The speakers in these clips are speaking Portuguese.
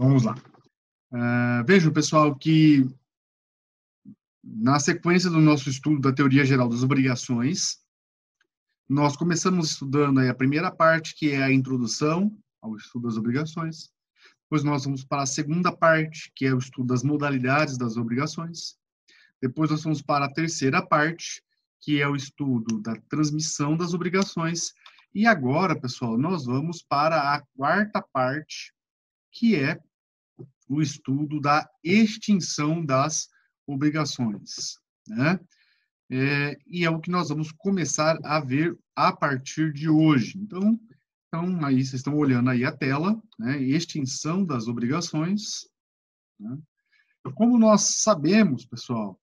Então, vamos lá. Vejam, pessoal, que na sequência do nosso estudo da teoria geral das obrigações, nós começamos estudando aí a primeira parte, que é a introdução ao estudo das obrigações. Depois nós vamos para a segunda parte, que é o estudo das modalidades das obrigações. Depois nós vamos para a terceira parte, que é o estudo da transmissão das obrigações. E agora, pessoal, nós vamos para a quarta parte, que é o estudo da extinção das obrigações, né? E é o que nós vamos começar a ver a partir de hoje. Então aí vocês estão olhando aí a tela, né? Extinção das obrigações, né? Como nós sabemos, pessoal,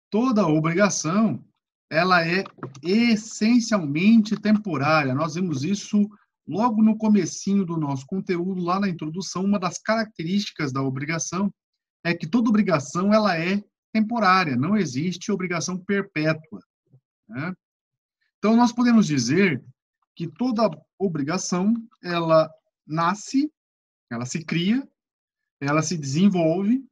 toda obrigação, ela é essencialmente temporária. Nós vimos isso logo no comecinho do nosso conteúdo, lá na introdução. Uma das características da obrigação é que toda obrigação ela é temporária, não existe obrigação perpétua, né? Então, nós podemos dizer que toda obrigação, ela nasce, ela se cria, ela se desenvolve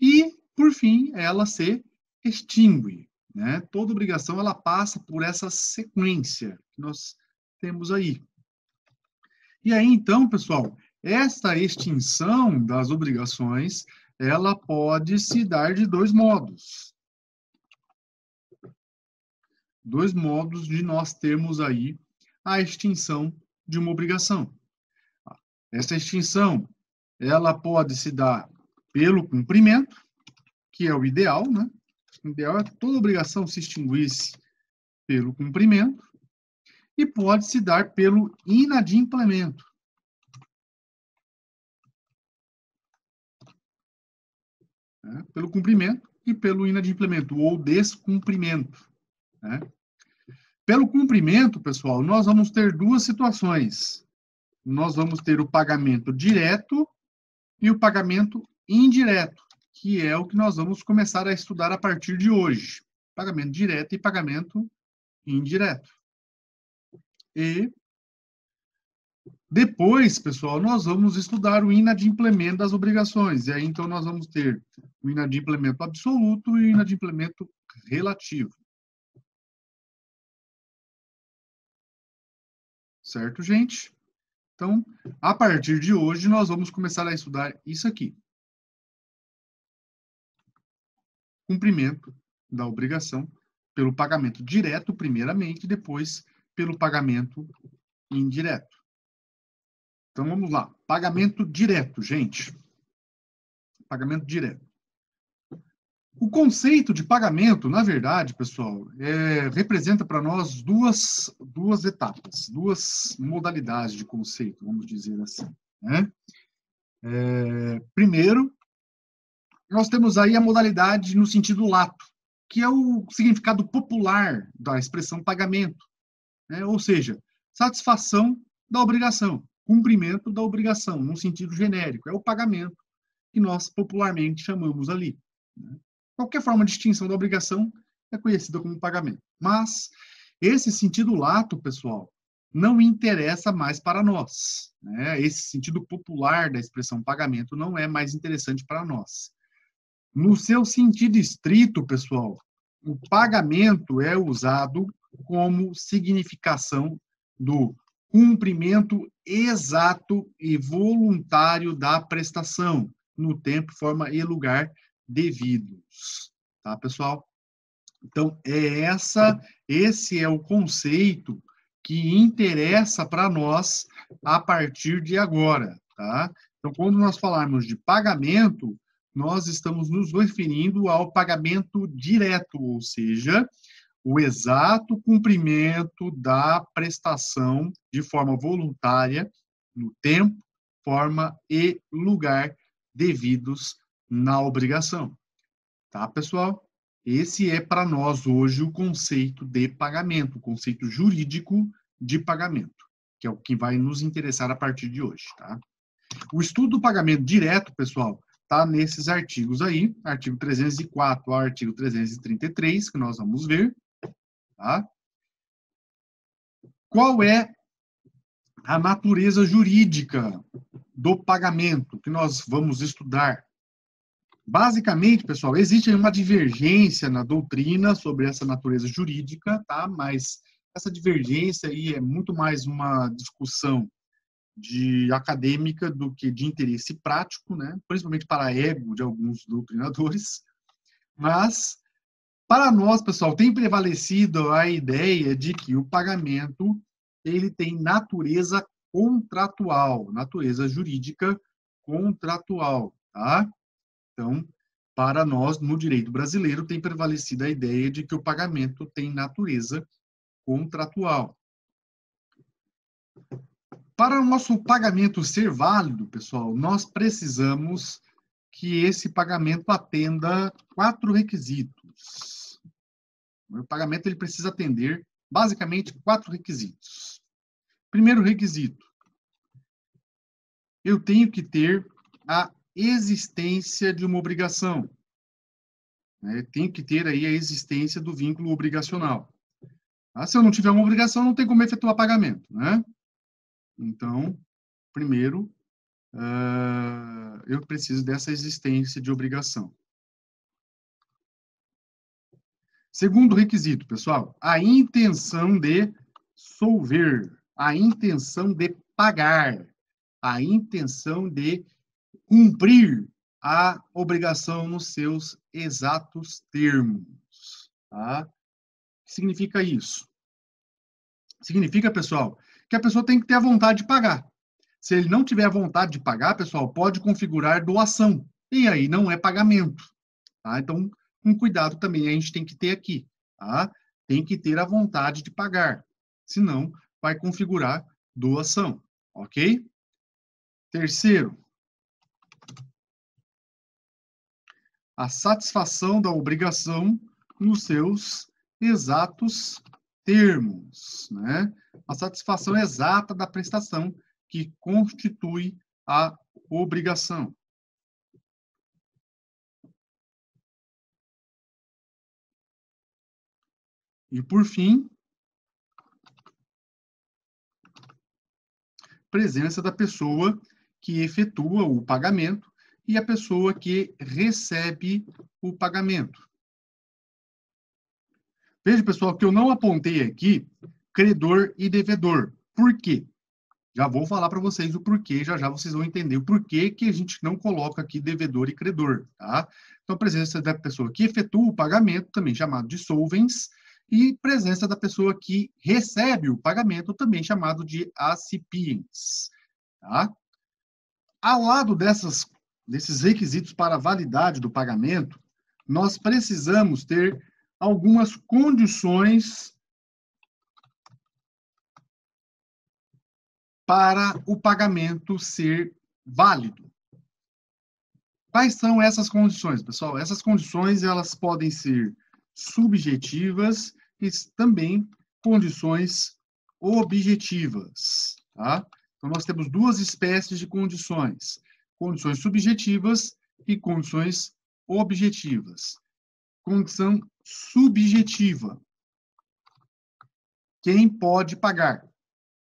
e, por fim, ela se extingue, né? Toda obrigação, ela passa por essa sequência que nós temos aí. E aí, então, pessoal, esta extinção das obrigações, ela pode se dar de dois modos. Dois modos de nós termos aí a extinção de uma obrigação. Essa extinção, ela pode se dar pelo cumprimento, que é o ideal, né? O ideal é que toda obrigação se extinguisse pelo cumprimento, e pode se dar pelo inadimplemento. Né? Pelo cumprimento e pelo inadimplemento, ou descumprimento. Né? Pelo cumprimento, pessoal, nós vamos ter duas situações. Nós vamos ter o pagamento direto e o pagamento indireto, que é o que nós vamos começar a estudar a partir de hoje. Pagamento direto e pagamento indireto. E depois, pessoal, nós vamos estudar o inadimplemento das obrigações. E aí, então, nós vamos ter o inadimplemento absoluto e o inadimplemento relativo. Certo, gente? Então, a partir de hoje, nós vamos começar a estudar isso aqui. Cumprimento da obrigação pelo pagamento direto, primeiramente, e depois pelo pagamento indireto. Então, vamos lá. Pagamento direto, gente. Pagamento direto. O conceito de pagamento, na verdade, pessoal, representa para nós duas etapas, duas modalidades de conceito, vamos dizer assim, né? Primeiro, nós temos aí a modalidade no sentido lato, que é o significado popular da expressão pagamento, né? Ou seja, satisfação da obrigação, cumprimento da obrigação, num sentido genérico, é o pagamento que nós popularmente chamamos ali, né? Qualquer forma de extinção da obrigação é conhecida como pagamento. Mas esse sentido lato, pessoal, não interessa mais para nós, né? Esse sentido popular da expressão pagamento não é mais interessante para nós. No seu sentido estrito, pessoal, o pagamento é usado como significação do cumprimento exato e voluntário da prestação, no tempo, forma e lugar devidos. Tá, pessoal? Então, esse é o conceito que interessa para nós a partir de agora, tá? Então, quando nós falarmos de pagamento, nós estamos nos referindo ao pagamento direto, ou seja, o exato cumprimento da prestação de forma voluntária, no tempo, forma e lugar devidos na obrigação. Tá, pessoal? Esse é para nós hoje o conceito de pagamento, o conceito jurídico de pagamento, que é o que vai nos interessar a partir de hoje, tá? O estudo do pagamento direto, pessoal, tá nesses artigos aí, artigo 304 ao artigo 333, que nós vamos ver, tá? Qual é a natureza jurídica do pagamento que nós vamos estudar. Basicamente, pessoal, existe uma divergência na doutrina sobre essa natureza jurídica, tá? Mas essa divergência aí é muito mais uma discussão acadêmica do que de interesse prático, né? Principalmente para ego de alguns doutrinadores. Mas, para nós, pessoal, tem prevalecido a ideia de que o pagamento ele tem natureza contratual, natureza jurídica contratual, tá? Então, para nós, no direito brasileiro, tem prevalecido a ideia de que o pagamento tem natureza contratual. Para o nosso pagamento ser válido, pessoal, nós precisamos que esse pagamento atenda 4 requisitos. O pagamento ele precisa atender, basicamente, 4 requisitos. Primeiro requisito, eu tenho que ter a existência de uma obrigação. Tenho que ter aí a existência do vínculo obrigacional. Se eu não tiver uma obrigação, não tem como efetuar pagamento, né? Então, primeiro, eu preciso dessa existência de obrigação. Segundo requisito, pessoal, a intenção de solver, a intenção de pagar, a intenção de cumprir a obrigação nos seus exatos termos. Tá? O que significa isso? Significa, pessoal, que a pessoa tem que ter a vontade de pagar. Se ele não tiver a vontade de pagar, pessoal, pode configurar doação. E aí não é pagamento. Tá? Então, um cuidado também a gente tem que ter aqui. Tá? Tem que ter a vontade de pagar. Senão, vai configurar doação. Ok? Terceiro, a satisfação da obrigação nos seus exatos termos, né? A satisfação exata da prestação que constitui a obrigação. E, por fim, presença da pessoa que efetua o pagamento e a pessoa que recebe o pagamento. Veja, pessoal, que eu não apontei aqui credor e devedor. Por quê? Já vou falar para vocês o porquê, já vocês vão entender o porquê que a gente não coloca aqui devedor e credor, tá? Então, presença da pessoa que efetua o pagamento, também chamado de solvens, e presença da pessoa que recebe o pagamento, também chamado de acipiens, tá? Ao lado desses requisitos para a validade do pagamento, nós precisamos ter algumas condições para o pagamento ser válido. Quais são essas condições, pessoal? Essas condições, elas podem ser subjetivas e também condições objetivas, tá? Então, nós temos duas espécies de condições: condições subjetivas e condições objetivas. Condição subjetiva: quem pode pagar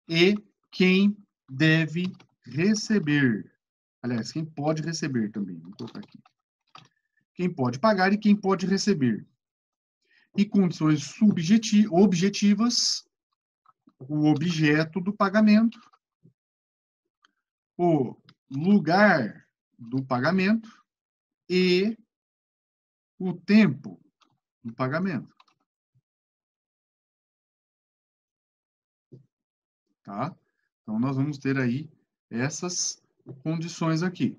e quem deve receber. Aliás, quem pode receber também. Vou colocar aqui. Quem pode pagar e quem pode receber. E condições objetivas: o objeto do pagamento, o lugar do pagamento e o tempo do pagamento. Tá? Então, nós vamos ter aí essas condições aqui.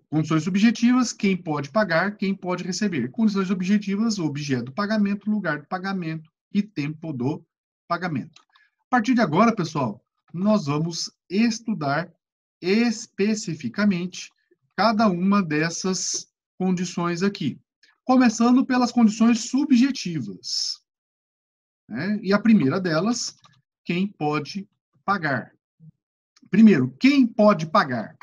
Condições subjetivas: quem pode pagar, quem pode receber. Condições objetivas: o objeto do pagamento, lugar do pagamento e tempo do pagamento. A partir de agora, pessoal, nós vamos estudar especificamente cada uma dessas condições aqui. Começando pelas condições subjetivas. Né? E a primeira delas, quem pode pagar. Primeiro, quem pode pagar?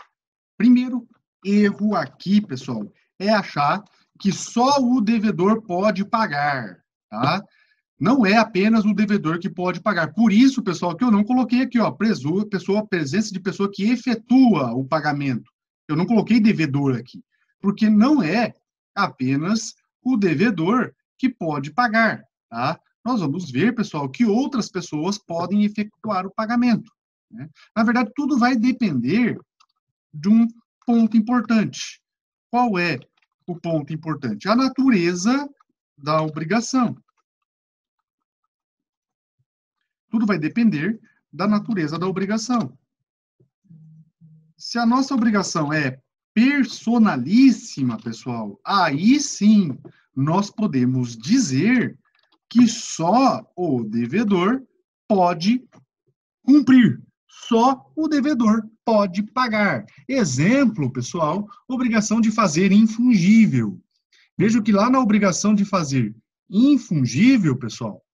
Primeiro erro aqui, pessoal, é achar que só o devedor pode pagar, tá? Não é apenas o devedor que pode pagar. Por isso, pessoal, que eu não coloquei aqui, ó, presença de pessoa que efetua o pagamento. Eu não coloquei devedor aqui, porque não é apenas o devedor que pode pagar, tá? Nós vamos ver, pessoal, que outras pessoas podem efetuar o pagamento, né? Na verdade, tudo vai depender de um ponto importante. Qual é o ponto importante? A natureza da obrigação. Tudo vai depender da natureza da obrigação. Se a nossa obrigação é personalíssima, pessoal, aí sim nós podemos dizer que só o devedor pode cumprir. Só o devedor pode pagar. Exemplo, pessoal, obrigação de fazer infungível. Veja que lá na obrigação de fazer infungível, pessoal,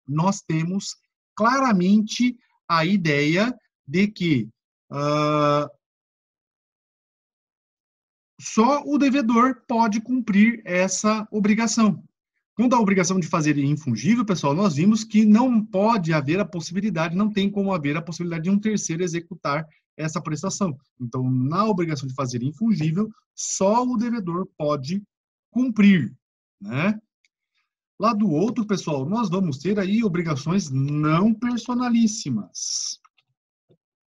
nós temos claramente a ideia de que só o devedor pode cumprir essa obrigação. Quando a obrigação de fazer infungível, pessoal, nós vimos que não pode haver a possibilidade, não tem como haver a possibilidade de um terceiro executar essa prestação. Então, na obrigação de fazer infungível, só o devedor pode cumprir, né? Lá do outro, pessoal, nós vamos ter aí obrigações não personalíssimas.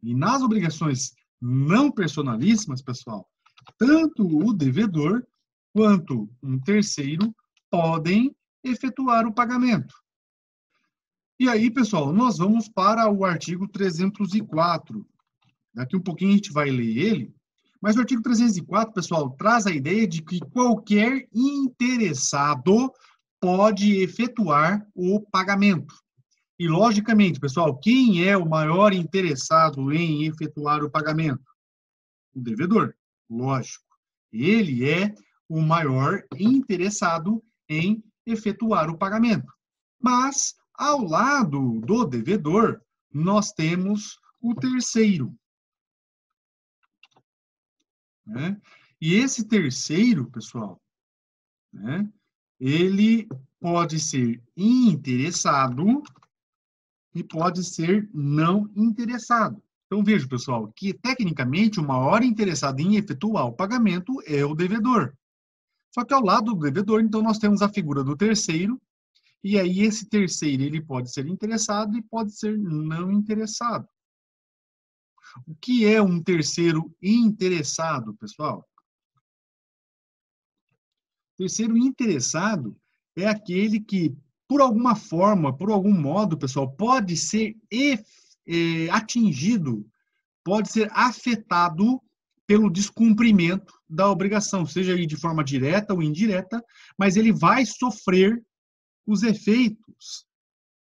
E nas obrigações não personalíssimas, pessoal, tanto o devedor quanto um terceiro podem efetuar o pagamento. E aí, pessoal, nós vamos para o artigo 304. Daqui um pouquinho a gente vai ler ele, mas o artigo 304, pessoal, traz a ideia de que qualquer interessado pode efetuar o pagamento. E, logicamente, pessoal, quem é o maior interessado em efetuar o pagamento? O devedor, lógico. Ele é o maior interessado em efetuar o pagamento. Mas, ao lado do devedor, nós temos o terceiro, né? E esse terceiro, pessoal, né, ele pode ser interessado e pode ser não interessado. Então, veja, pessoal, que tecnicamente o maior interessado em efetuar o pagamento é o devedor. Só que ao lado do devedor, então, nós temos a figura do terceiro, e aí esse terceiro ele pode ser interessado e pode ser não interessado. O que é um terceiro interessado, pessoal? Terceiro interessado é aquele que, por alguma forma, por algum modo, pessoal, pode ser atingido, pode ser afetado pelo descumprimento da obrigação, seja aí de forma direta ou indireta, mas ele vai sofrer os efeitos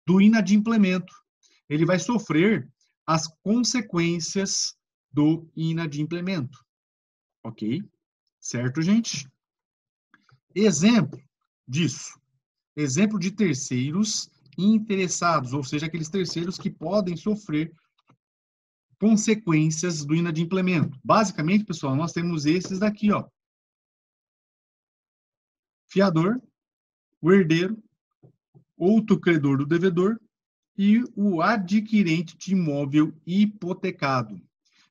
do inadimplemento. Ele vai sofrer as consequências do inadimplemento. Ok? Certo, gente? Exemplo disso. Exemplo de terceiros interessados, ou seja, aqueles terceiros que podem sofrer consequências do inadimplemento. Basicamente, pessoal, nós temos esses daqui, ó. Fiador, o herdeiro, outro credor do devedor e o adquirente de imóvel hipotecado.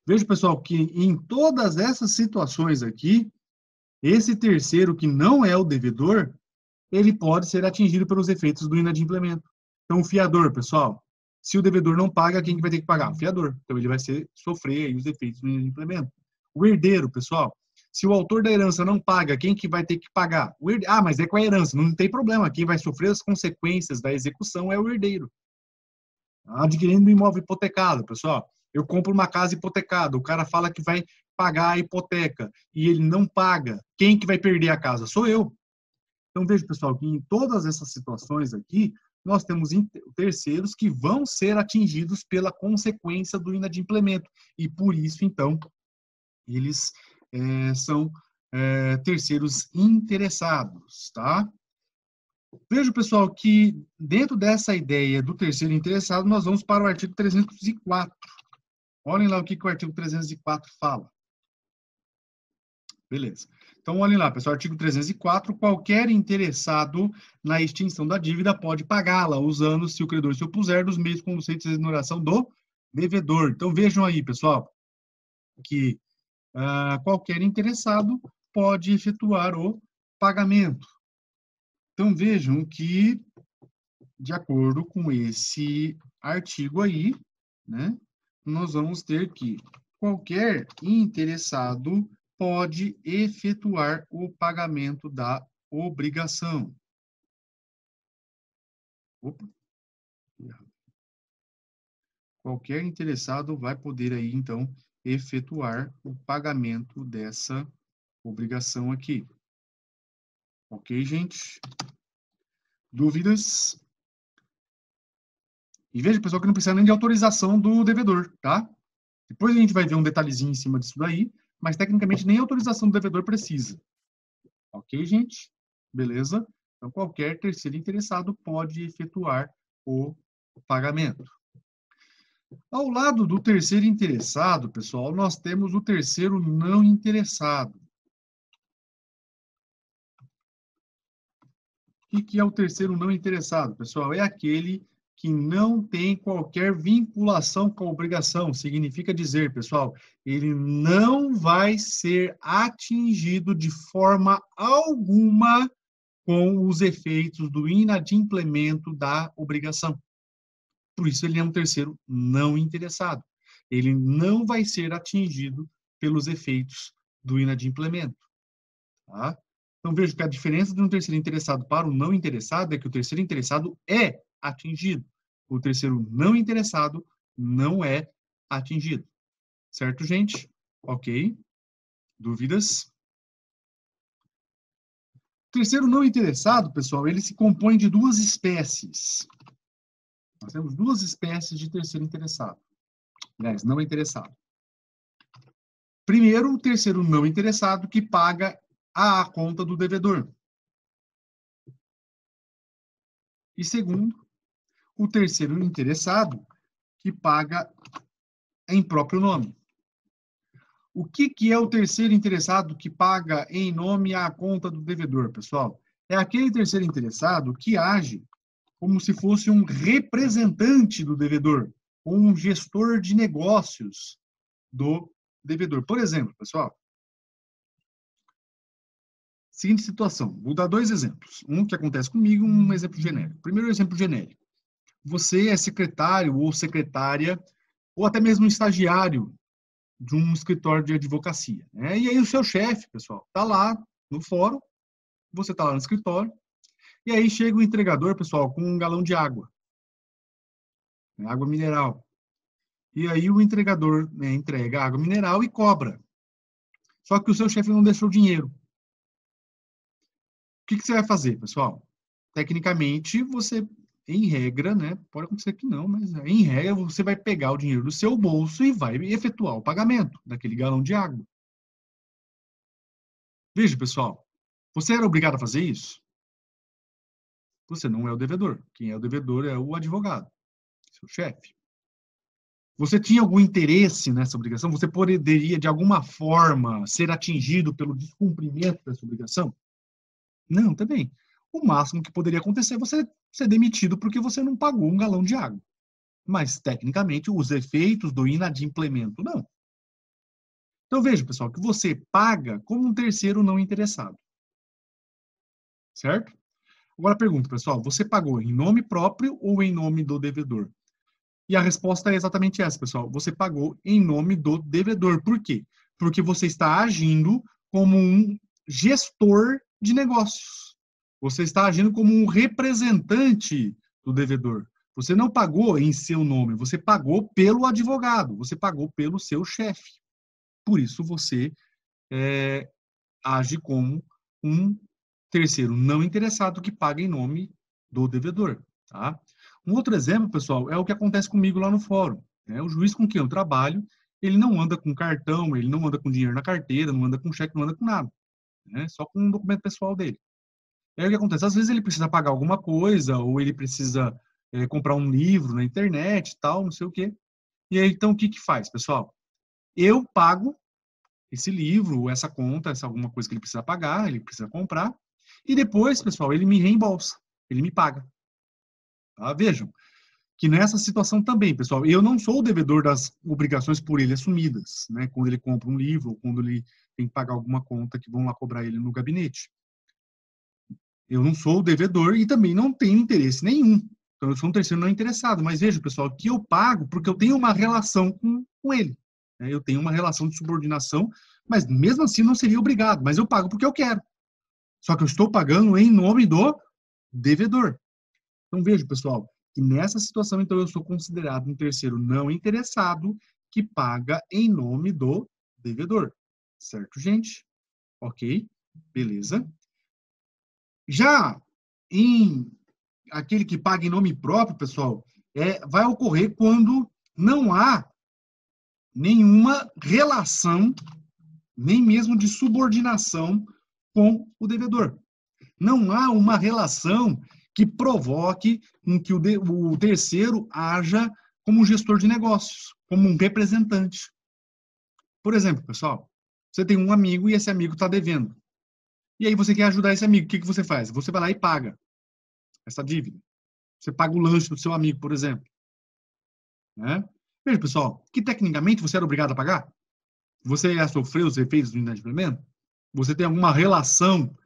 Veja, pessoal, que em todas essas situações aqui, esse terceiro que não é o devedor, ele pode ser atingido pelos efeitos do inadimplemento. Então, o fiador, pessoal, se o devedor não paga, quem que vai ter que pagar? O fiador. Então, ele vai sofrer aí os efeitos do inadimplemento. O herdeiro, pessoal, se o autor da herança não paga, quem que vai ter que pagar? O herdeiro. Ah, mas é com a herança, não tem problema. Quem vai sofrer as consequências da execução é o herdeiro. Adquirindo um imóvel hipotecado, pessoal. Eu compro uma casa hipotecada, o cara fala que vai pagar a hipoteca e ele não paga. Quem que vai perder a casa? Sou eu. Então, veja, pessoal, que em todas essas situações aqui, nós temos terceiros que vão ser atingidos pela consequência do inadimplemento. E, por isso, então, eles são terceiros interessados, tá? Veja, pessoal, que dentro dessa ideia do terceiro interessado, nós vamos para o artigo 304. Olhem lá o que o artigo 304 fala. Beleza. Então, olhem lá, pessoal, artigo 304, qualquer interessado na extinção da dívida pode pagá-la, usando, se o credor se opuser, dos meios conceitos de exoneração do devedor. Então, vejam aí, pessoal, que qualquer interessado pode efetuar o pagamento. Então, vejam que, de acordo com esse artigo aí, né, nós vamos ter que qualquer interessado pode efetuar o pagamento da obrigação. Opa. Qualquer interessado vai poder aí, então, efetuar o pagamento dessa obrigação aqui. Ok, gente? Dúvidas? E veja, pessoal, que não precisa nem de autorização do devedor, tá? Depois a gente vai ver um detalhezinho em cima disso daí, mas tecnicamente nem autorização do devedor precisa. Ok, gente? Beleza? Então, qualquer terceiro interessado pode efetuar o pagamento. Ao lado do terceiro interessado, pessoal, nós temos o terceiro não interessado. O que é o terceiro não interessado, pessoal? É aquele que não tem qualquer vinculação com a obrigação. Significa dizer, pessoal, ele não vai ser atingido de forma alguma com os efeitos do inadimplemento da obrigação. Por isso, ele é um terceiro não interessado. Ele não vai ser atingido pelos efeitos do inadimplemento. Tá? Então, vejo que a diferença de um terceiro interessado para o não interessado é que o terceiro interessado é atingido. O terceiro não interessado não é atingido. Certo, gente? Ok. Dúvidas? O terceiro não interessado, pessoal, ele se compõe de duas espécies. Nós temos duas espécies de terceiro interessado. Aliás, não interessado. Primeiro, o terceiro não interessado que paga a conta do devedor. E segundo, o terceiro interessado que paga em próprio nome. O que é o terceiro interessado que paga em nome a conta do devedor, pessoal? É aquele terceiro interessado que age como se fosse um representante do devedor, ou um gestor de negócios do devedor. Por exemplo, pessoal, seguinte situação, vou dar dois exemplos. Um que acontece comigo, um exemplo genérico. Primeiro exemplo genérico. Você é secretário ou secretária, ou até mesmo um estagiário de um escritório de advocacia. Né? E aí o seu chefe, pessoal, está lá no fórum, você está lá no escritório, e aí chega o entregador, pessoal, com um galão de água. Água mineral. E aí o entregador, né, entrega água mineral e cobra. Só que o seu chefe não deixou dinheiro. O que você vai fazer, pessoal? Tecnicamente, você, em regra, né? Pode acontecer que não, mas em regra, você vai pegar o dinheiro do seu bolso e vai efetuar o pagamento daquele galão de água. Veja, pessoal, você era obrigado a fazer isso? Você não é o devedor. Quem é o devedor é o advogado, seu chefe. Você tinha algum interesse nessa obrigação? Você poderia, de alguma forma, ser atingido pelo descumprimento dessa obrigação? Não, também. O máximo que poderia acontecer é você ser demitido porque você não pagou um galão de água. Mas, tecnicamente, os efeitos do inadimplemento, não. Então, veja, pessoal, que você paga como um terceiro não interessado. Certo? Agora, pergunta, pessoal, você pagou em nome próprio ou em nome do devedor? E a resposta é exatamente essa, pessoal. Você pagou em nome do devedor. Por quê? Porque você está agindo como um gestor de negócios. Você está agindo como um representante do devedor. Você não pagou em seu nome, você pagou pelo advogado, você pagou pelo seu chefe. Por isso você age como um terceiro não interessado que paga em nome do devedor. Tá? Um outro exemplo, pessoal, é o que acontece comigo lá no fórum. Né? O juiz com quem eu trabalho, ele não anda com cartão, ele não anda com dinheiro na carteira, não anda com cheque, não anda com nada. Né? Só com um documento pessoal dele. É o que acontece. Às vezes ele precisa pagar alguma coisa, ou ele precisa comprar um livro na internet, tal, não sei o quê. E aí, então, o que faz, pessoal? Eu pago esse livro, essa conta, essa alguma coisa que ele precisa pagar, ele precisa comprar, e depois, pessoal, ele me reembolsa, ele me paga. Tá? Vejam que nessa situação também, pessoal, eu não sou o devedor das obrigações por ele assumidas, né? Quando ele compra um livro, ou quando ele tem que pagar alguma conta que vão lá cobrar ele no gabinete. Eu não sou o devedor e também não tenho interesse nenhum. Então, eu sou um terceiro não interessado. Mas veja, pessoal, que eu pago porque eu tenho uma relação com ele. Né? Eu tenho uma relação de subordinação, mas mesmo assim não seria obrigado. Mas eu pago porque eu quero. Só que eu estou pagando em nome do devedor. Então, veja, pessoal, que nessa situação, então, eu sou considerado um terceiro não interessado que paga em nome do devedor. Certo, gente? Ok? Beleza? Já em aquele que paga em nome próprio, pessoal, vai ocorrer quando não há nenhuma relação, nem mesmo de subordinação com o devedor. Não há uma relação que provoque em que o terceiro haja como um gestor de negócios, como um representante. Por exemplo, pessoal, você tem um amigo e esse amigo está devendo. E aí você quer ajudar esse amigo, o que você faz? Você vai lá e paga essa dívida. Você paga o lanche do seu amigo, por exemplo. Né? Veja, pessoal, que tecnicamente você era obrigado a pagar? Você já sofreu os efeitos do inadimplemento? Você tem alguma relação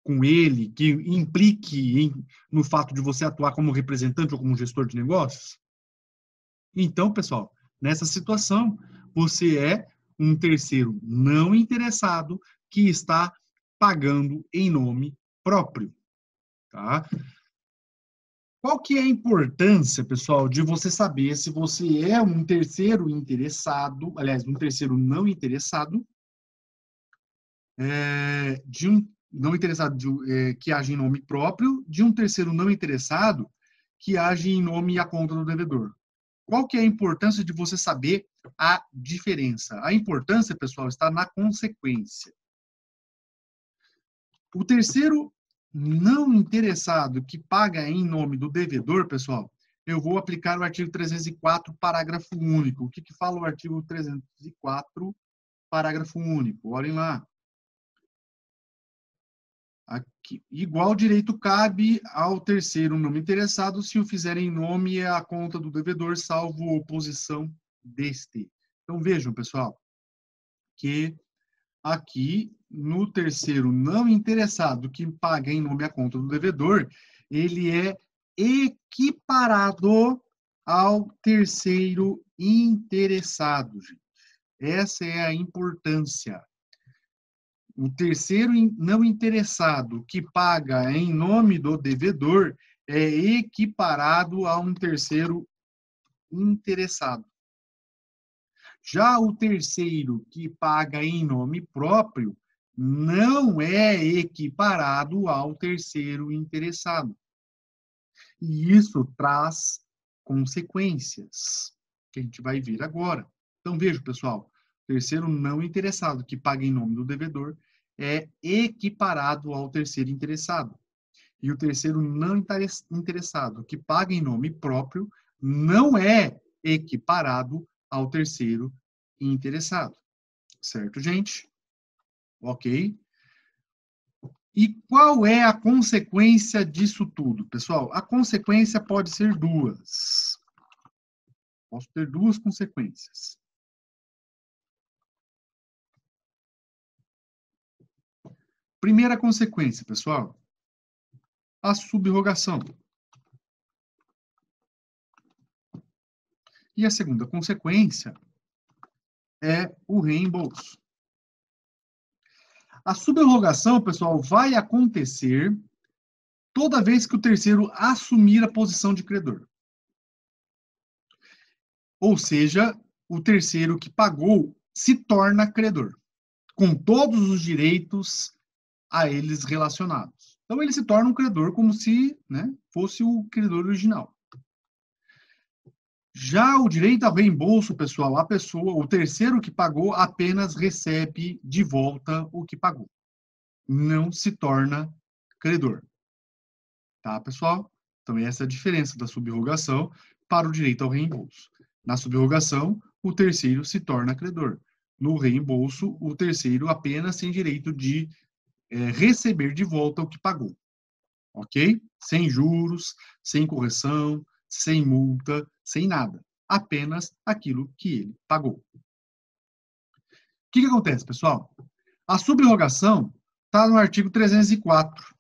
com ele que implique no fato de você atuar como representante ou como gestor de negócios? Então, pessoal, nessa situação, você é um terceiro não interessado que está pagando em nome próprio. Tá? Qual que é a importância, pessoal, de você saber se você é um terceiro interessado, aliás, um terceiro não interessado, de um não interessado que age em nome próprio, de um terceiro não interessado que age em nome e a conta do devedor? Qual que é a importância de você saber a diferença? A importância, pessoal, está na consequência. O terceiro não interessado que paga em nome do devedor, pessoal, eu vou aplicar o artigo 304, parágrafo único. O que fala o artigo 304, parágrafo único? Olhem lá. Aqui, igual direito cabe ao terceiro não interessado se o fizer em nome e a conta do devedor, salvo oposição deste. Então, vejam, pessoal, que aqui, no terceiro não interessado que paga em nome a conta do devedor, ele é equiparado ao terceiro interessado, gente. Essa é a importância. O terceiro não interessado que paga em nome do devedor é equiparado a um terceiro interessado. Já o terceiro que paga em nome próprio não é equiparado ao terceiro interessado. E isso traz consequências, que a gente vai ver agora. Então, veja, pessoal, o terceiro não interessado que paga em nome do devedor é equiparado ao terceiro interessado. E o terceiro não interessado que paga em nome próprio não é equiparado ao terceiro interessado. Certo, gente? Ok? E qual é a consequência disso tudo, pessoal? A consequência pode ser duas. Posso ter duas consequências. Primeira consequência, pessoal, a subrogação. E a segunda consequência é o reembolso. A subrogação, pessoal, vai acontecer toda vez que o terceiro assumir a posição de credor. Ou seja, o terceiro que pagou se torna credor, com todos os direitos a eles relacionados. Então, ele se torna um credor como se, né, fosse o credor original. Já o direito ao reembolso, pessoal, a pessoa, o terceiro que pagou, apenas recebe de volta o que pagou. Não se torna credor. Tá, pessoal? Então, essa é a diferença da subrogação para o direito ao reembolso. Na subrogação, o terceiro se torna credor. no reembolso, o terceiro apenas tem direito de receber de volta o que pagou. Ok? Sem juros, sem correção, sem multa, sem nada. Apenas aquilo que ele pagou. O que acontece, pessoal? A subrogação está no artigo 304.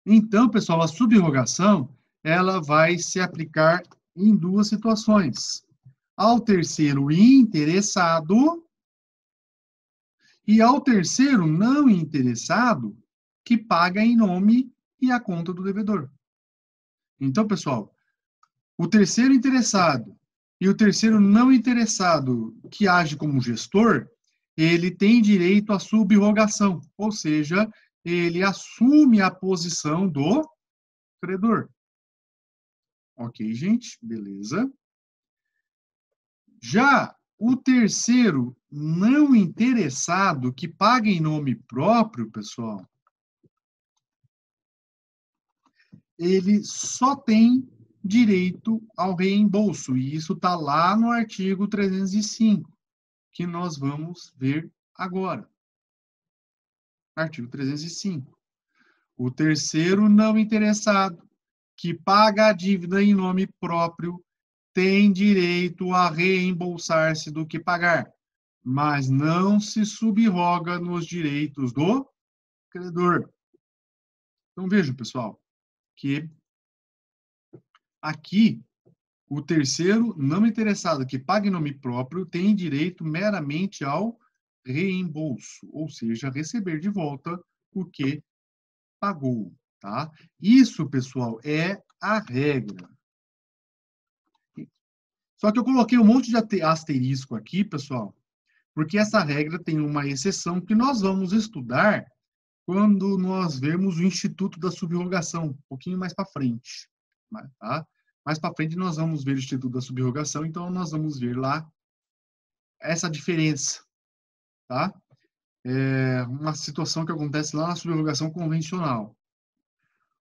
Então, pessoal, a subrogação ela vai se aplicar em duas situações. Ao terceiro interessado e ao terceiro não interessado que paga em nome e a conta do devedor. Então, pessoal, o terceiro interessado e o terceiro não interessado que age como gestor, ele tem direito à subrogação, ou seja, ele assume a posição do credor. Ok, gente? Beleza. Já o terceiro não interessado que paga em nome próprio, pessoal, ele só tem direito ao reembolso. E isso está lá no artigo 305, que nós vamos ver agora. Artigo 305. O terceiro não interessado que paga a dívida em nome próprio tem direito a reembolsar-se do que pagar, mas não se subroga nos direitos do credor. Então, vejam, pessoal, que aqui o terceiro não interessado que paga em nome próprio tem direito meramente ao reembolso, ou seja, receber de volta o que pagou, tá? Isso, pessoal, é a regra. Só que eu coloquei um monte de asterisco aqui, pessoal, porque essa regra tem uma exceção que nós vamos estudar quando nós vermos o Instituto da Subrogação, um pouquinho mais para frente, tá? Mais para frente nós vamos ver o Instituto da Subrogação, então nós vamos ver lá essa diferença, tá? É uma situação que acontece lá na subrogação convencional.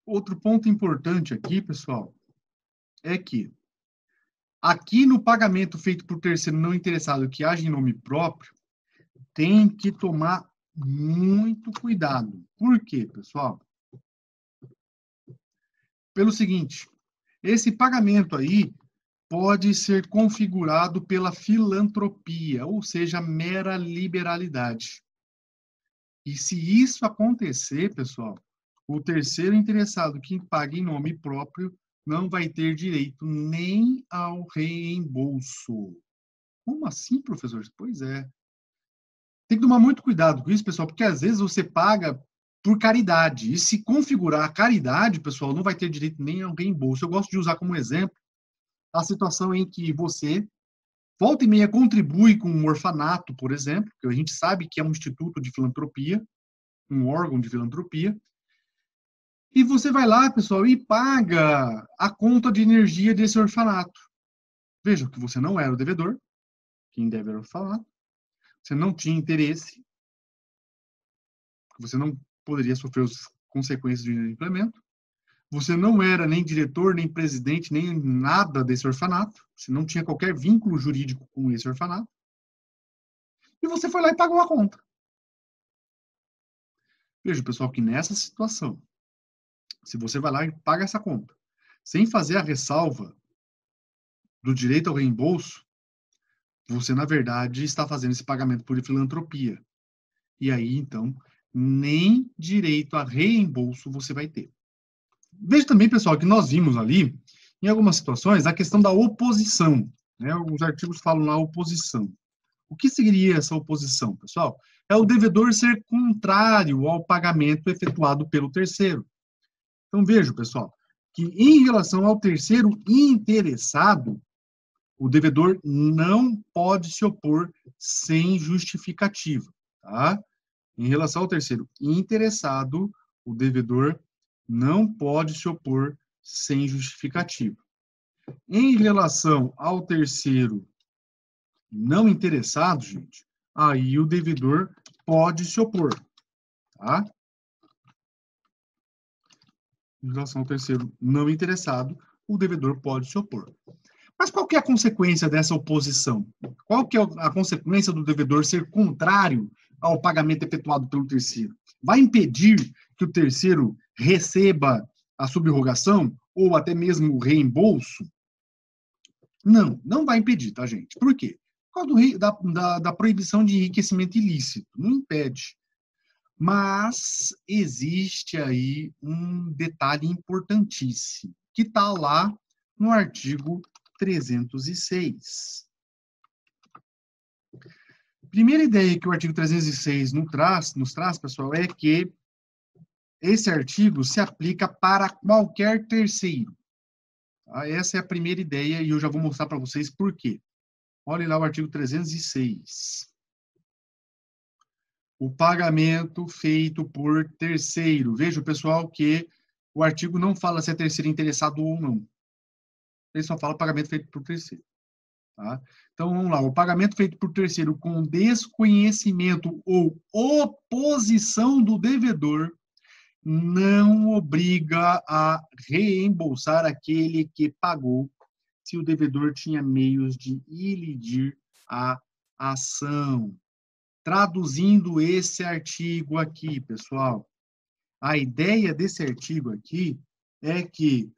Outro ponto importante aqui, pessoal, é que aqui no pagamento feito por terceiro não interessado que age em nome próprio, tem que tomar muito cuidado. Por quê, pessoal? Pelo seguinte, esse pagamento aí pode ser configurado pela filantropia, ou seja, mera liberalidade. E se isso acontecer, pessoal, o terceiro interessado que paga em nome próprio não vai ter direito nem ao reembolso. Como assim, professor? Pois é. Tem que tomar muito cuidado com isso, pessoal, porque às vezes você paga por caridade. E se configurar a caridade, pessoal, não vai ter direito nem ao reembolso. Eu gosto de usar como exemplo a situação em que você, volta e meia, contribui com um orfanato, por exemplo, que a gente sabe que é um instituto de filantropia, um órgão de filantropia, e você vai lá, pessoal, e paga a conta de energia desse orfanato. Veja que você não era o devedor, quem deve era o orfanato, você não tinha interesse, você não poderia sofrer as consequências do inadimplemento, você não era nem diretor, nem presidente, nem nada desse orfanato, você não tinha qualquer vínculo jurídico com esse orfanato, e você foi lá e pagou a conta. Veja, pessoal, que nessa situação, se você vai lá e paga essa conta, sem fazer a ressalva do direito ao reembolso, você, na verdade, está fazendo esse pagamento por filantropia. E aí, então, nem direito a reembolso você vai ter. Veja também, pessoal, que nós vimos ali, em algumas situações, a questão da oposição. Né? Alguns artigos falam lá oposição. O que seria essa oposição, pessoal? É o devedor ser contrário ao pagamento efetuado pelo terceiro. Então, veja, pessoal, que em relação ao terceiro interessado, o devedor não pode se opor sem justificativa, tá? Em relação ao terceiro interessado, o devedor não pode se opor sem justificativa. Em relação ao terceiro não interessado, gente, aí o devedor pode se opor, tá? Em relação ao terceiro não interessado, o devedor pode se opor. Mas qual que é a consequência dessa oposição? Qual que é a consequência do devedor ser contrário ao pagamento efetuado pelo terceiro? Vai impedir que o terceiro receba a subrogação ou até mesmo o reembolso? Não, não vai impedir, tá, gente? Por quê? Por causa da proibição de enriquecimento ilícito. Não impede. Mas existe aí um detalhe importantíssimo, que está lá no artigo 306. Primeira ideia que o artigo 306 nos traz, pessoal, é que esse artigo se aplica para qualquer terceiro. Tá? Essa é a primeira ideia e eu já vou mostrar para vocês por quê. Olhem lá o artigo 306. O pagamento feito por terceiro. Veja, pessoal, que o artigo não fala se é terceiro interessado ou não. Ele só fala pagamento feito por terceiro. Tá? Então, vamos lá. O pagamento feito por terceiro com desconhecimento ou oposição do devedor não obriga a reembolsar aquele que pagou se o devedor tinha meios de ilidir a ação. Traduzindo esse artigo aqui, pessoal, a ideia desse artigo aqui é que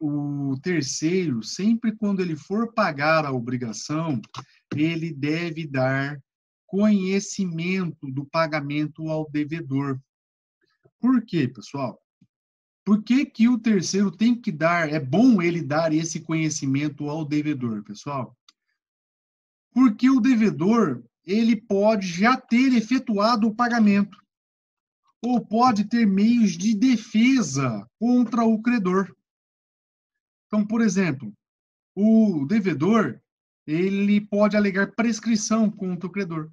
o terceiro, sempre quando ele for pagar a obrigação, ele deve dar conhecimento do pagamento ao devedor. Por quê, pessoal? Por que que o terceiro tem que dar, é bom ele dar esse conhecimento ao devedor, pessoal? Porque o devedor, ele pode já ter efetuado o pagamento, ou pode ter meios de defesa contra o credor. Então, por exemplo, o devedor, ele pode alegar prescrição contra o credor.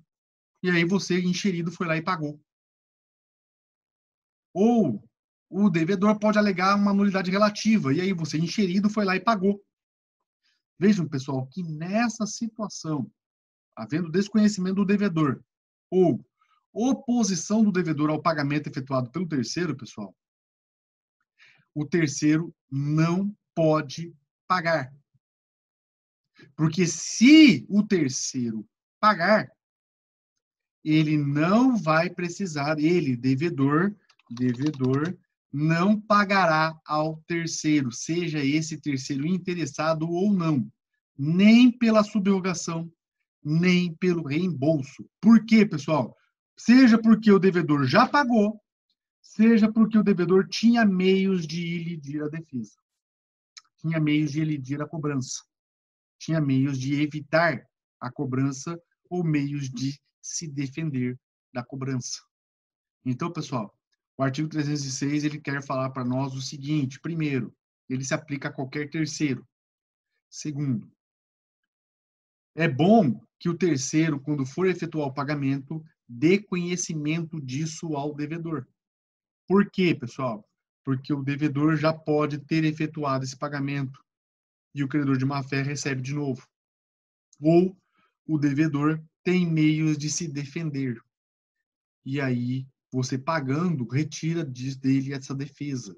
E aí você, enxerido, foi lá e pagou. Ou o devedor pode alegar uma nulidade relativa, e aí você, enxerido, foi lá e pagou. Vejam, pessoal, que nessa situação, havendo desconhecimento do devedor ou oposição do devedor ao pagamento efetuado pelo terceiro, pessoal, o terceiro não pode pagar. Porque se o terceiro pagar, ele não vai precisar, ele, devedor, não pagará ao terceiro, seja esse terceiro interessado ou não, nem pela subrogação, nem pelo reembolso. Por quê, pessoal? Seja porque o devedor já pagou, seja porque o devedor tinha meios de ilidir a defesa, tinha meios de ilidir a cobrança, tinha meios de evitar a cobrança ou meios de se defender da cobrança. Então, pessoal, o artigo 306, ele quer falar para nós o seguinte: primeiro, ele se aplica a qualquer terceiro. Segundo, é bom que o terceiro, quando for efetuar o pagamento, dê conhecimento disso ao devedor. Por quê, pessoal? Porque o devedor já pode ter efetuado esse pagamento e o credor de má-fé recebe de novo. Ou o devedor tem meios de se defender. E aí, você pagando, retira dele essa defesa.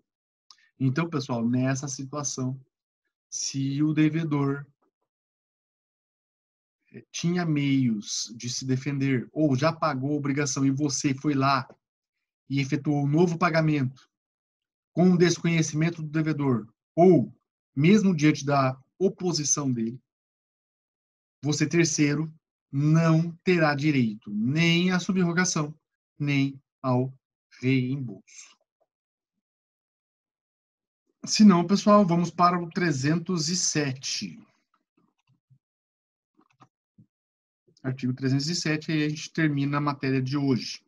Então, pessoal, nessa situação, se o devedor tinha meios de se defender ou já pagou a obrigação e você foi lá e efetuou um novo pagamento com o desconhecimento do devedor ou mesmo diante da oposição dele, você, terceiro, não terá direito nem à subrogação, nem ao reembolso. Se não, pessoal, vamos para o 307. Artigo 307, aí a gente termina a matéria de hoje.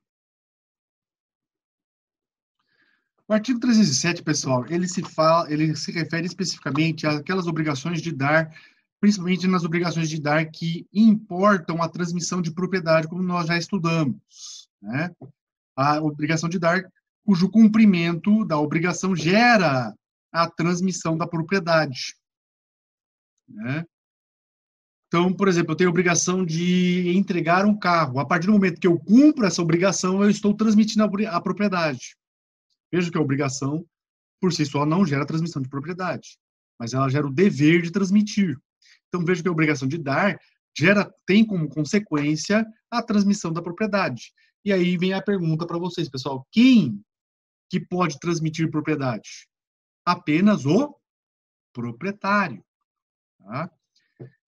O artigo 307, pessoal, ele se refere especificamente àquelas obrigações de dar, principalmente nas obrigações de dar que importam a transmissão de propriedade, como nós já estudamos, né? A obrigação de dar, cujo cumprimento da obrigação gera a transmissão da propriedade, né? Então, por exemplo, eu tenho a obrigação de entregar um carro. A partir do momento que eu cumpro essa obrigação, eu estou transmitindo a propriedade. Veja que a obrigação, por si só, não gera transmissão de propriedade, mas ela gera o dever de transmitir. Então, veja que a obrigação de dar tem como consequência a transmissão da propriedade. E aí vem a pergunta para vocês, pessoal. Quem que pode transmitir propriedade? Apenas o proprietário. Tá?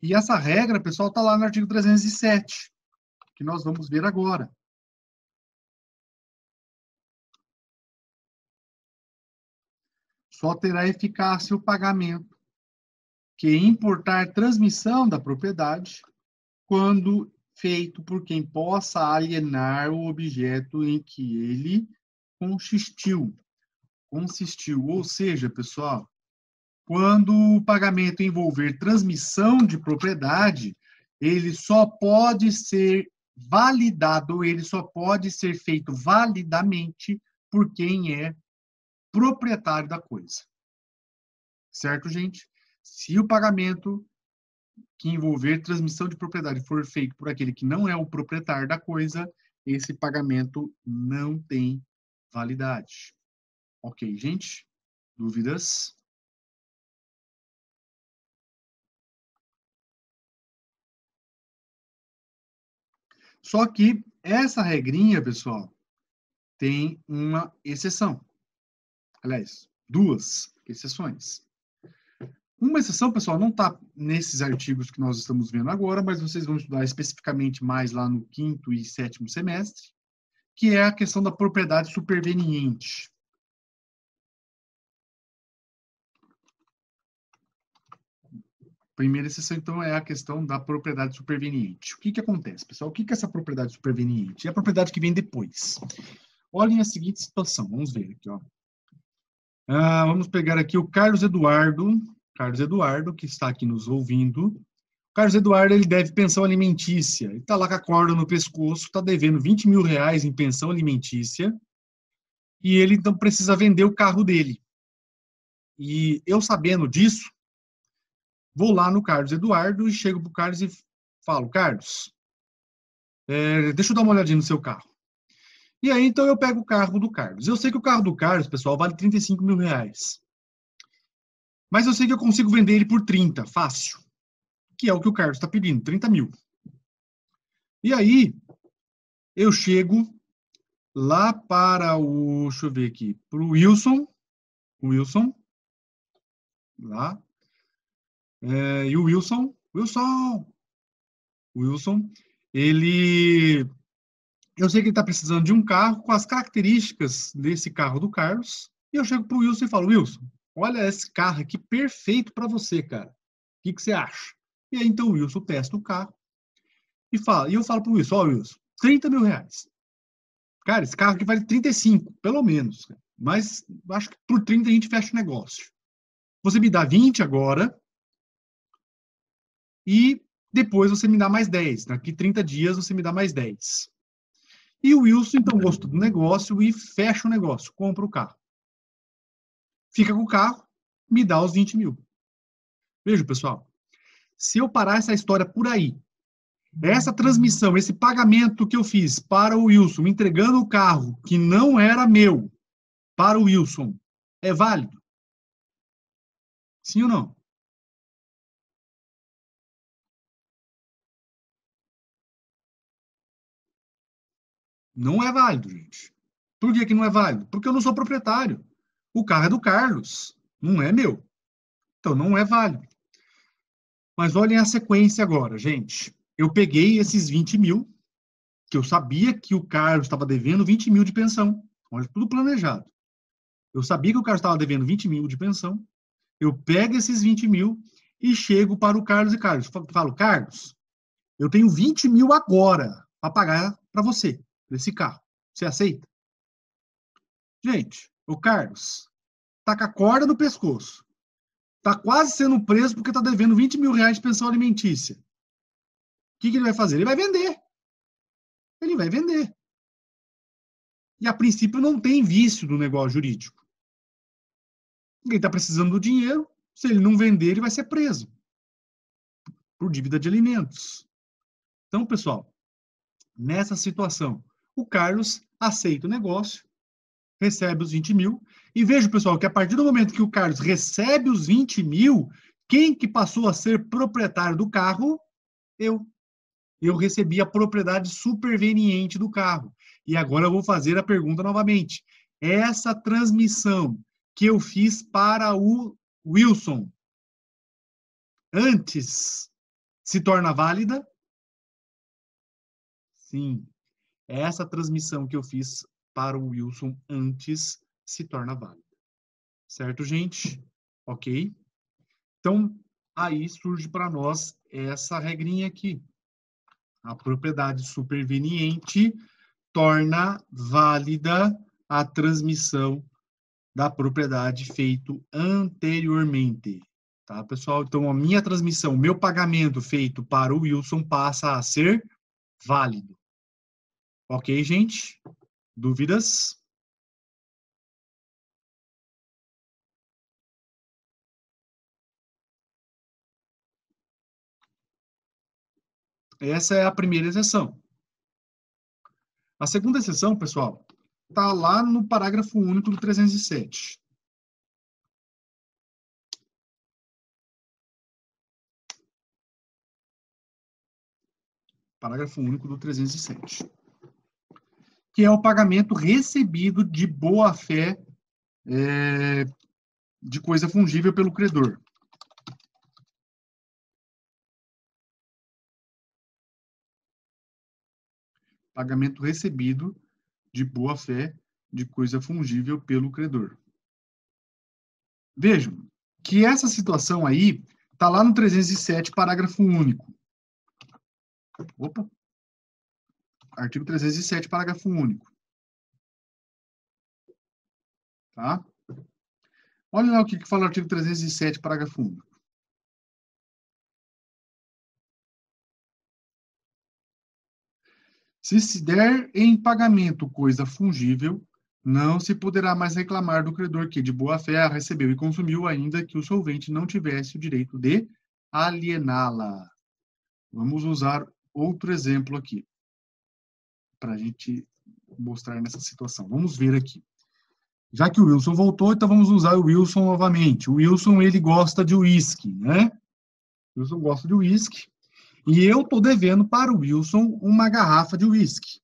E essa regra, pessoal, está lá no artigo 307, que nós vamos ver agora. Só terá eficácia o pagamento que importar transmissão da propriedade quando feito por quem possa alienar o objeto em que ele consistiu. Ou seja, pessoal, quando o pagamento envolver transmissão de propriedade, ele só pode ser validado, ele só pode ser feito validamente por quem é proprietário da coisa. Certo, gente? Se o pagamento que envolver transmissão de propriedade for feito por aquele que não é o proprietário da coisa, esse pagamento não tem validade. Ok, gente? Dúvidas? Só que essa regrinha, pessoal, tem uma exceção. Aliás, duas exceções. Uma exceção, pessoal, não está nesses artigos que nós estamos vendo agora, mas vocês vão estudar especificamente mais lá no 5º e 7º semestre, que é a questão da propriedade superveniente. Primeira exceção, então, é a questão da propriedade superveniente. O que que acontece, pessoal? O que que é essa propriedade superveniente? É a propriedade que vem depois. Olhem a seguinte situação. Vamos ver aqui, ó. Vamos pegar aqui o Carlos Eduardo, que está aqui nos ouvindo. O Carlos Eduardo, ele deve pensão alimentícia. Ele está lá com a corda no pescoço, está devendo 20 mil reais em pensão alimentícia, e ele, então, precisa vender o carro dele. E eu, sabendo disso, vou lá no Carlos Eduardo e chego para o Carlos e falo, Carlos, deixa eu dar uma olhadinha no seu carro. E aí, então, eu pego o carro do Carlos. Eu sei que o carro do Carlos, pessoal, vale 35 mil reais. Mas eu sei que eu consigo vender ele por 30, fácil. Que é o que o Carlos está pedindo, 30 mil. E aí, eu chego lá para o, deixa eu ver aqui, para o Wilson, lá, e o Wilson, ele, eu sei que ele está precisando de um carro com as características desse carro do Carlos, e eu chego para o Wilson e falo, Wilson, olha esse carro aqui perfeito para você, cara. O que você acha? E aí, então, o Wilson testa o carro e eu falo para o Wilson, Wilson, 30 mil reais. Cara, esse carro aqui vale 35, pelo menos. Mas acho que por 30 a gente fecha o negócio. Você me dá 20 agora e depois você me dá mais 10. Daqui 30 dias você me dá mais 10. E o Wilson, então, gostou do negócio e fecha o negócio, compra o carro. Fica com o carro, me dá os 20 mil. Veja, pessoal, se eu parar essa história por aí, essa transmissão, esse pagamento que eu fiz para o Wilson, entregando o carro que não era meu para o Wilson, é válido? Sim ou não? Não é válido, gente. Por que que não é válido? Porque eu não sou proprietário. O carro é do Carlos, não é meu. Então, não é válido. Mas olhem a sequência agora, gente. Eu peguei esses 20 mil, que eu sabia que o Carlos estava devendo 20 mil de pensão. Olha, tudo planejado. Eu sabia que o Carlos estava devendo 20 mil de pensão. Eu pego esses 20 mil e chego para o Carlos e Carlos. Falo, Carlos, eu tenho 20 mil agora para pagar para você, desse carro. Você aceita? Gente, o Carlos tá com a corda no pescoço. Tá quase sendo preso porque tá devendo 20 mil reais de pensão alimentícia. O que ele vai fazer? Ele vai vender. Ele vai vender. E, a princípio, não tem vício no negócio jurídico. Ele está precisando do dinheiro. Se ele não vender, ele vai ser preso por dívida de alimentos. Então, pessoal, nessa situação, o Carlos aceita o negócio, recebe os 20 mil. E veja, pessoal, que a partir do momento que o Carlos recebe os 20 mil, Quem que passou a ser proprietário do carro? Eu. Eu recebi a propriedade superveniente do carro. E agora eu vou fazer a pergunta novamente. Essa transmissão que eu fiz para o Wilson antes se torna válida? Sim. Essa transmissão que eu fiz para o Wilson antes se torna válida. Certo, gente? Ok? Então, aí surge para nós essa regrinha aqui. A propriedade superveniente torna válida a transmissão da propriedade feito anteriormente. Tá, pessoal? Então, a minha transmissão, o meu pagamento feito para o Wilson passa a ser válido. Ok, gente? Dúvidas? Essa é a primeira exceção. A segunda exceção, pessoal, está lá no parágrafo único do 307. Parágrafo único do 307. Que é o pagamento recebido de boa-fé de coisa fungível pelo credor. Pagamento recebido de boa-fé de coisa fungível pelo credor. Vejam que essa situação aí está lá no 307, parágrafo único. Opa! Artigo 307, parágrafo único. Tá? Olha lá o que fala o artigo 307, parágrafo único. Se se der em pagamento coisa fungível, não se poderá mais reclamar do credor que, de boa-fé, a recebeu e consumiu, ainda que o solvente não tivesse o direito de aliená-la. Vamos usar outro exemplo aqui, para a gente mostrar nessa situação. Vamos ver aqui. Já que o Wilson voltou, então vamos usar o Wilson novamente. O Wilson, ele gosta de uísque, né? O Wilson gosta de uísque. E eu estou devendo para o Wilson uma garrafa de uísque.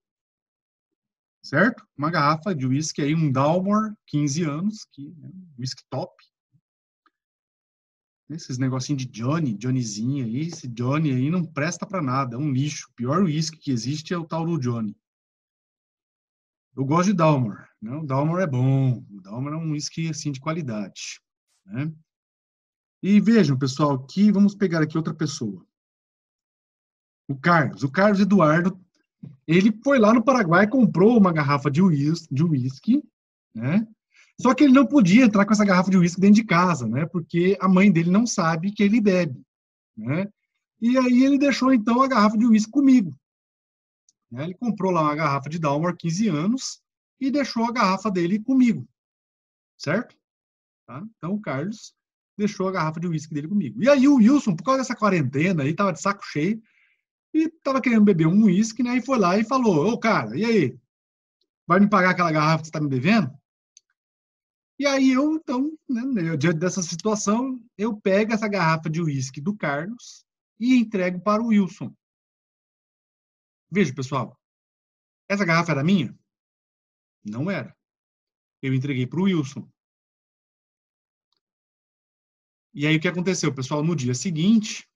Certo? Uma garrafa de uísque aí, um Dalmor, 15 anos, que é um uísque top. Esses negocinhos de Johnnyzinho aí, esse Johnny aí não presta para nada, é um lixo. O pior uísque que existe é o tal do Johnny. Eu gosto de Dalmor, né? O Dalmor é bom, o Dalmor é um uísque assim de qualidade, né? E vejam, pessoal, que vamos pegar aqui outra pessoa. O Carlos Eduardo, ele foi lá no Paraguai e comprou uma garrafa de uísque, né? Só que ele não podia entrar com essa garrafa de uísque dentro de casa, né? Porque a mãe dele não sabe que ele bebe, né? E aí ele deixou, então, a garrafa de uísque comigo. Né? Ele comprou lá uma garrafa de Dalmor, 15 anos, e deixou a garrafa dele comigo, certo? Tá? Então, o Carlos deixou a garrafa de uísque dele comigo. E aí o Wilson, por causa dessa quarentena, aí tava de saco cheio, e tava querendo beber um uísque, né? E foi lá e falou, ô, cara, e aí? Vai me pagar aquela garrafa que você tá me devendo? E aí eu, então, né, diante dessa situação, eu pego essa garrafa de uísque do Carlos e entrego para o Wilson. Veja, pessoal, essa garrafa era minha? Não era. Eu entreguei para o Wilson. E aí o que aconteceu, pessoal? No dia seguinte,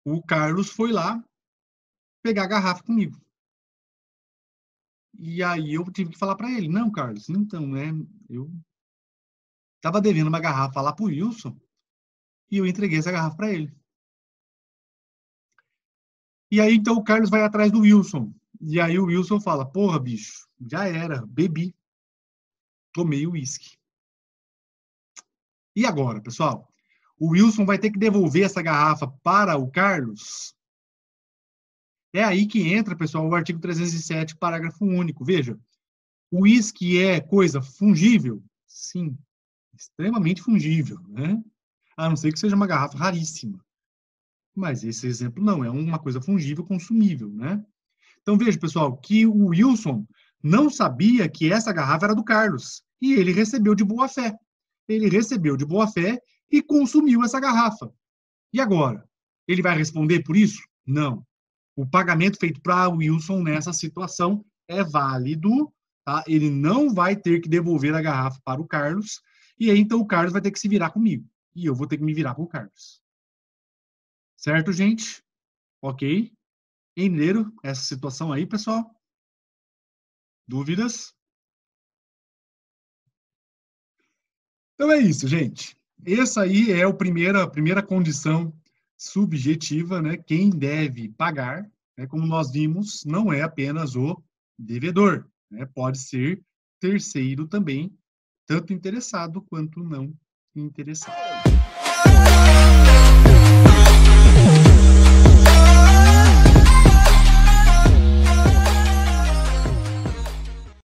o Carlos foi lá pegar a garrafa comigo. E aí eu tive que falar para ele, não, Carlos, então, né, eu estava devendo uma garrafa lá para o Wilson e eu entreguei essa garrafa para ele. E aí, então, o Carlos vai atrás do Wilson. E aí o Wilson fala, porra, bicho, já era, bebi, tomei o uísque. E agora, pessoal? O Wilson vai ter que devolver essa garrafa para o Carlos? É aí que entra, pessoal, o artigo 307, parágrafo único. Veja, o uísque é coisa fungível? Sim, extremamente fungível, né? A não ser que seja uma garrafa raríssima. Mas esse exemplo não, é uma coisa fungível, consumível, né? Então, veja, pessoal, que o Wilson não sabia que essa garrafa era do Carlos. E ele recebeu de boa fé. Ele recebeu de boa fé e consumiu essa garrafa. E agora? Ele vai responder por isso? Não. O pagamento feito para Wilson nessa situação é válido, tá? Ele não vai ter que devolver a garrafa para o Carlos, e aí então o Carlos vai ter que se virar comigo. E eu vou ter que me virar com o Carlos. Certo, gente? Ok? Entenderam essa situação aí, pessoal? Dúvidas? Então é isso, gente. Essa aí é a primeira condição subjetiva, né? Quem deve pagar, né? Como nós vimos, não é apenas o devedor, né? Pode ser terceiro também, tanto interessado quanto não interessado.